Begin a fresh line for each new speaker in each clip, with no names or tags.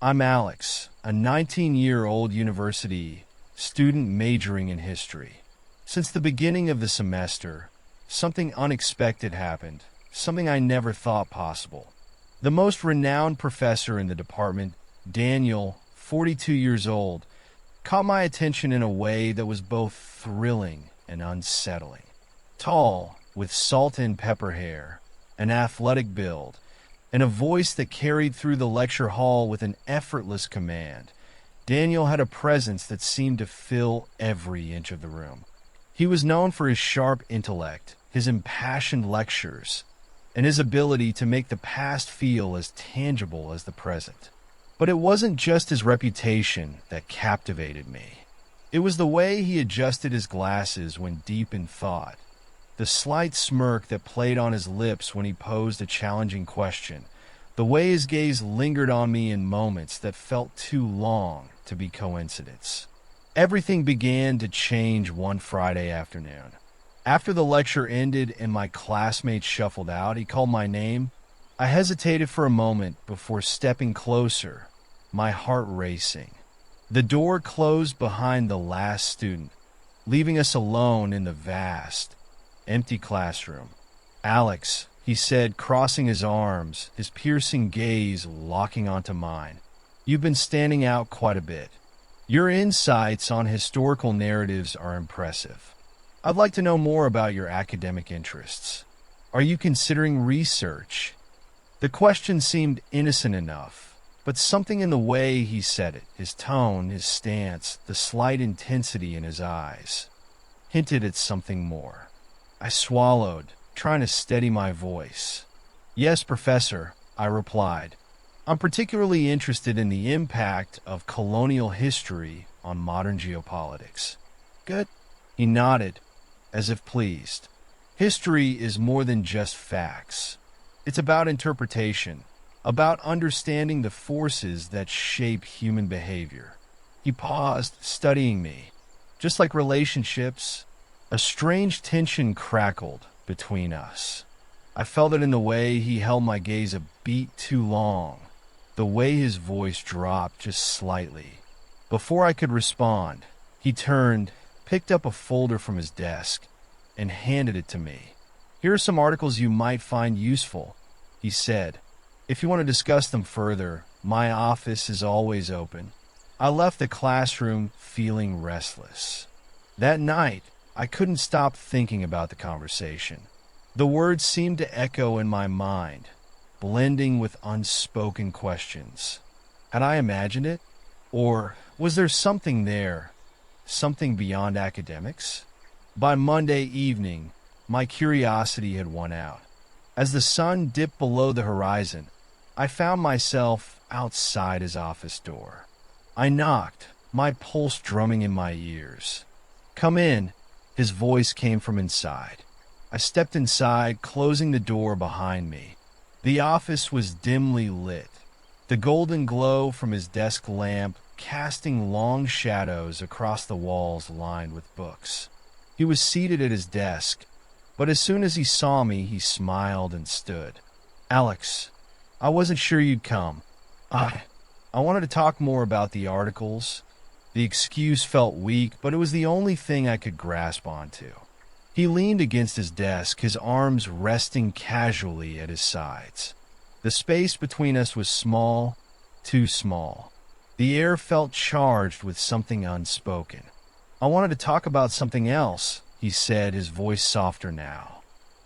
I'm Alex, a 19-year-old university student majoring in history. Since the beginning of the semester, something unexpected happened, something I never thought possible. The most renowned professor in the department, Daniel, 42 years old, caught my attention in a way that was both thrilling and unsettling. Tall, with salt and pepper hair, an athletic build, and a voice that carried through the lecture hall with an effortless command, Daniel had a presence that seemed to fill every inch of the room. He was known for his sharp intellect, his impassioned lectures, and his ability to make the past feel as tangible as the present. But it wasn't just his reputation that captivated me. It was the way he adjusted his glasses when deep in thought, the slight smirk that played on his lips when he posed a challenging question, the way his gaze lingered on me in moments that felt too long to be coincidence. Everything began to change one Friday afternoon. After the lecture ended and my classmates shuffled out, he called my name. I hesitated for a moment before stepping closer, my heart racing. The door closed behind the last student, leaving us alone in the vast, empty classroom. "Alex," he said, crossing his arms, his piercing gaze locking onto mine. "You've been standing out quite a bit. Your insights on historical narratives are impressive. I'd like to know more about your academic interests. Are you considering research?" The question seemed innocent enough, but something in the way he said it, his tone, his stance, the slight intensity in his eyes, hinted at something more. I swallowed, trying to steady my voice. "Yes, Professor," I replied. "I'm particularly interested in the impact of colonial history on modern geopolitics." "Good." He nodded, as if pleased. "History is more than just facts. It's about interpretation, about understanding the forces that shape human behavior." He paused, studying me. "Just like relationships." A strange tension crackled between us. I felt it in the way he held my gaze a beat too long, the way his voice dropped just slightly. Before I could respond, he turned, picked up a folder from his desk, and handed it to me. "Here are some articles you might find useful," he said. "If you want to discuss them further, my office is always open." I left the classroom feeling restless. That night, I couldn't stop thinking about the conversation. The words seemed to echo in my mind, blending with unspoken questions. Had I imagined it? Or was there something there, something beyond academics? By Monday evening, my curiosity had won out. As the sun dipped below the horizon, I found myself outside his office door. I knocked, my pulse drumming in my ears. "Come in," his voice came from inside. I stepped inside, closing the door behind me. The office was dimly lit, the golden glow from his desk lamp casting long shadows across the walls lined with books. He was seated at his desk, but as soon as he saw me, he smiled and stood. "Alex, I wasn't sure you'd come. I wanted to talk more about the articles." The excuse felt weak, but it was the only thing I could grasp onto. He leaned against his desk, his arms resting casually at his sides. The space between us was small, too small. The air felt charged with something unspoken. "I wanted to talk about something else," he said, his voice softer now.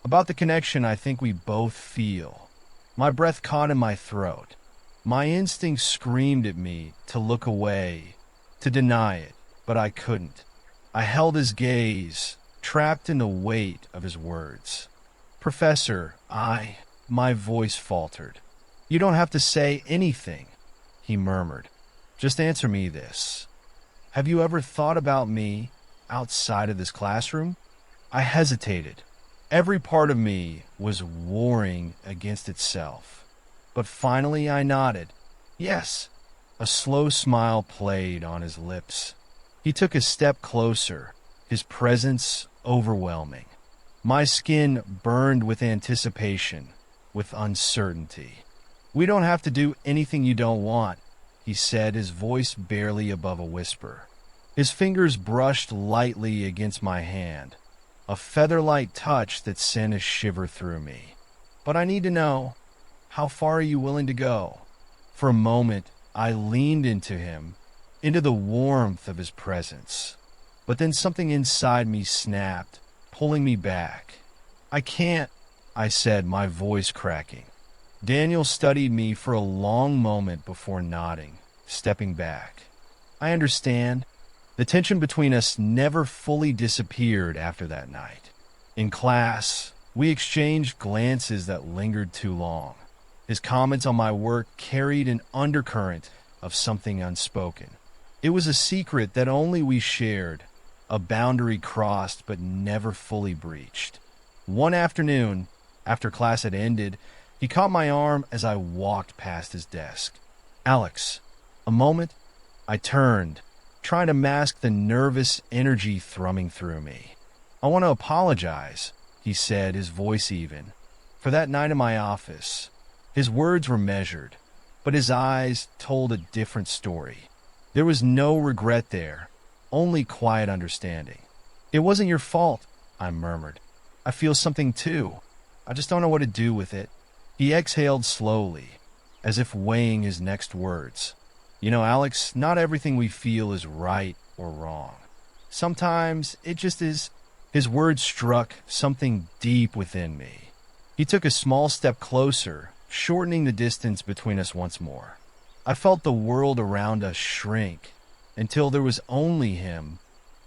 "About the connection I think we both feel." My breath caught in my throat. My instinct screamed at me to look away, to deny it, but I couldn't. I held his gaze, trapped in the weight of his words. "Professor, my voice faltered. "You don't have to say anything," he murmured. "Just answer me this. Have you ever thought about me outside of this classroom?" I hesitated. Every part of me was warring against itself. But finally I nodded. "Yes." A slow smile played on his lips. He took a step closer, his presence overwhelming. My skin burned with anticipation, with uncertainty. "We don't have to do anything you don't want," he he said, his voice barely above a whisper. His fingers brushed lightly against my hand, a feather-light touch that sent a shiver through me. But I need to know, how far are you willing to go? For a moment, I leaned into him, into the warmth of his presence. But then something inside me snapped, pulling me back. I can't, I said, my voice cracking. Daniel studied me for a long moment before nodding, stepping back. I understand. The tension between us never fully disappeared after that night. In class, we exchanged glances that lingered too long. His comments on my work carried an undercurrent of something unspoken. It was a secret that only we shared, a boundary crossed but never fully breached. One afternoon, after class had ended, he caught my arm as I walked past his desk. "Alex, a moment?" I turned, trying to mask the nervous energy thrumming through me. "I want to apologize," he said, his voice even, "for that night in my office." His words were measured, but his eyes told a different story. There was no regret there, only quiet understanding. "It wasn't your fault," I murmured. "I feel something too. I just don't know what to do with it." He exhaled slowly, as if weighing his next words. "You know, Alex, not everything we feel is right or wrong. Sometimes it just is." His words struck something deep within me. He took a small step closer, shortening the distance between us once more. I felt the world around us shrink until there was only him,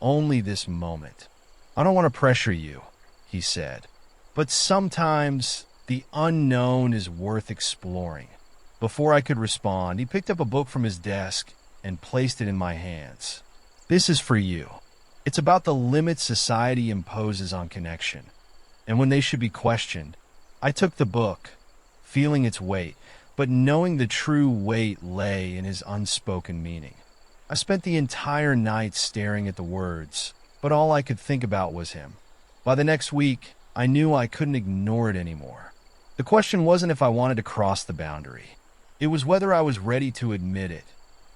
only this moment. "I don't want to pressure you," he said, "but sometimes the unknown is worth exploring." Before I could respond, he picked up a book from his desk and placed it in my hands. "This is for you. It's about the limits society imposes on connection, and when they should be questioned." I took the book, feeling its weight, but knowing the true weight lay in his unspoken meaning. I spent the entire night staring at the words, but all I could think about was him. By the next week, I knew I couldn't ignore it anymore. The question wasn't if I wanted to cross the boundary. It was whether I was ready to admit it.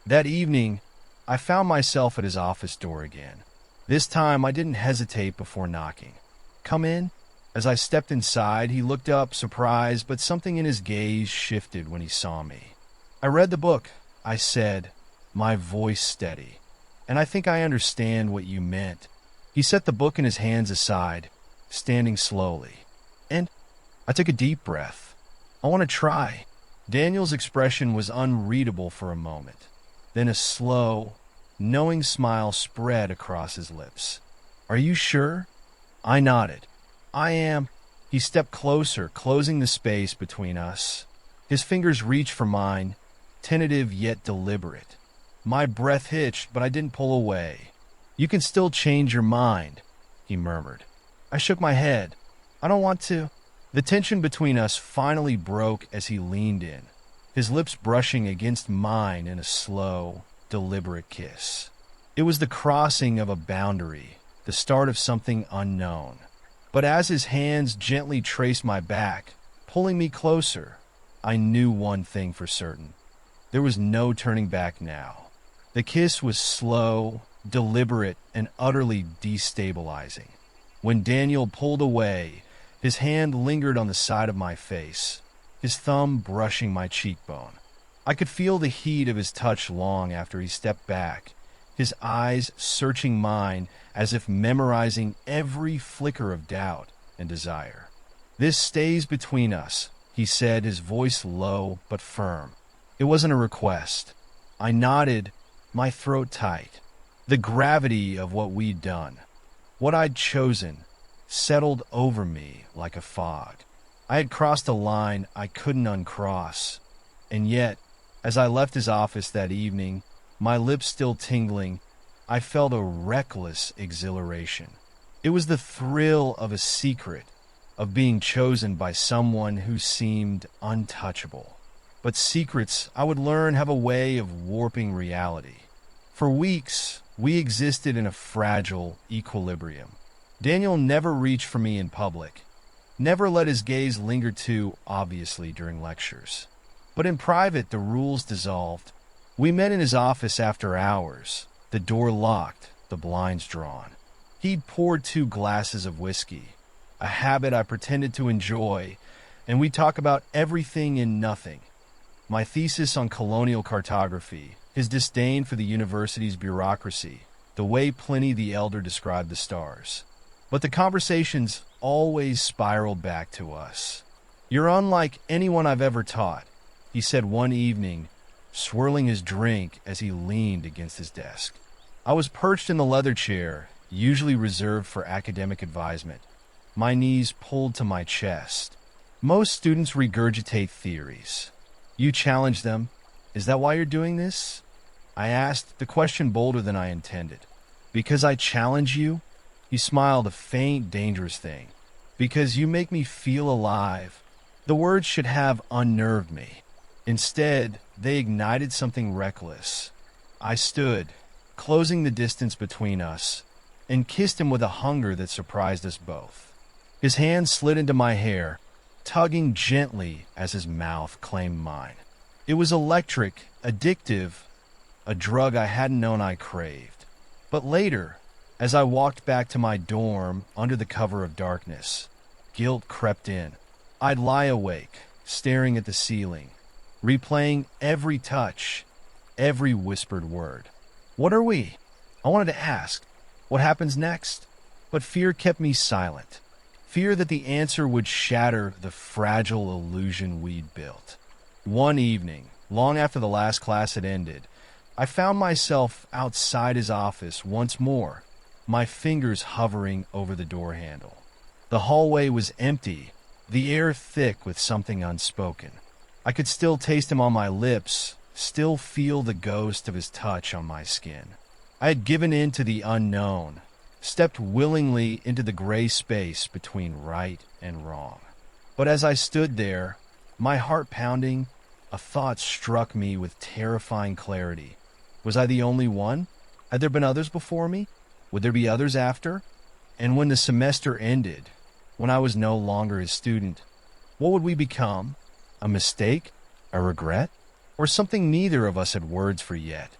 That evening, I found myself at his office door again. This time, I didn't hesitate before knocking. "Come in?" As I stepped inside, he looked up, surprised, but something in his gaze shifted when he saw me. "I read the book," I said, my voice steady, "and I think I understand what you meant." He set the book in his hands aside, standing slowly. "And?" I took a deep breath. "I want to try." Daniel's expression was unreadable for a moment. Then a slow, knowing smile spread across his lips. "Are you sure?" I nodded. "I am." He stepped closer, closing the space between us. His fingers reached for mine, tentative yet deliberate. My breath hitched, but I didn't pull away. "You can still change your mind," he murmured. I shook my head. "I don't want to." The tension between us finally broke as he leaned in, his lips brushing against mine in a slow, deliberate kiss. It was the crossing of a boundary, the start of something unknown. But as his hands gently traced my back, pulling me closer, I knew one thing for certain. There was no turning back now. The kiss was slow, deliberate, and utterly destabilizing. When Daniel pulled away, his hand lingered on the side of my face, his thumb brushing my cheekbone. I could feel the heat of his touch long after he stepped back, his eyes searching mine as if memorizing every flicker of doubt and desire. "This stays between us," he said, his voice low but firm. It wasn't a request. I nodded, my throat tight. The gravity of what we'd done, what I'd chosen, settled over me like a fog. I had crossed a line I couldn't uncross, and yet, as I left his office that evening, my lips still tingling, I felt a reckless exhilaration. It was the thrill of a secret, of being chosen by someone who seemed untouchable. But secrets, I would learn, have a way of warping reality. For weeks, we existed in a fragile equilibrium. Daniel never reached for me in public, never let his gaze linger too obviously during lectures. But in private, the rules dissolved. We met in his office after hours, the door locked, the blinds drawn. He'd poured 2 glasses of whiskey, a habit I pretended to enjoy, and we'd talk about everything and nothing. My thesis on colonial cartography, his disdain for the university's bureaucracy, the way Pliny the Elder described the stars. But the conversations always spiraled back to us. "You're unlike anyone I've ever taught," he said one evening, swirling his drink as he leaned against his desk. I was perched in the leather chair, usually reserved for academic advisement, my knees pulled to my chest. Most students regurgitate theories. You challenge them. "Is that why you're doing this?" I asked, the question bolder than I intended. "Because I challenge you?" He smiled, a faint, dangerous thing. "Because you make me feel alive." The words should have unnerved me. Instead, they ignited something reckless. I stood, closing the distance between us, and kissed him with a hunger that surprised us both. His hand slid into my hair, tugging gently as his mouth claimed mine. It was electric, addictive, a drug I hadn't known I craved. But later, as I walked back to my dorm under the cover of darkness, guilt crept in. I'd lie awake, staring at the ceiling, replaying every touch, every whispered word. "What are we?" I wanted to ask. "What happens next?" But fear kept me silent. Fear that the answer would shatter the fragile illusion we'd built. One evening, long after the last class had ended, I found myself outside his office once more, my fingers hovering over the door handle. The hallway was empty, the air thick with something unspoken. I could still taste him on my lips, still feel the ghost of his touch on my skin. I had given in to the unknown, stepped willingly into the gray space between right and wrong. But as I stood there, my heart pounding, a thought struck me with terrifying clarity. Was I the only one? Had there been others before me? Would there be others after? And when the semester ended, when I was no longer his student, what would we become? A mistake? A regret? Or something neither of us had words for yet?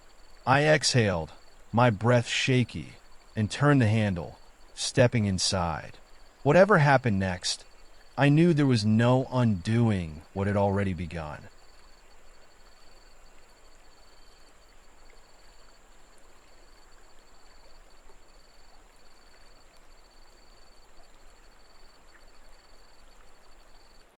I exhaled, my breath shaky, and turned the handle, stepping inside. Whatever happened next, I knew there was no undoing what had already begun.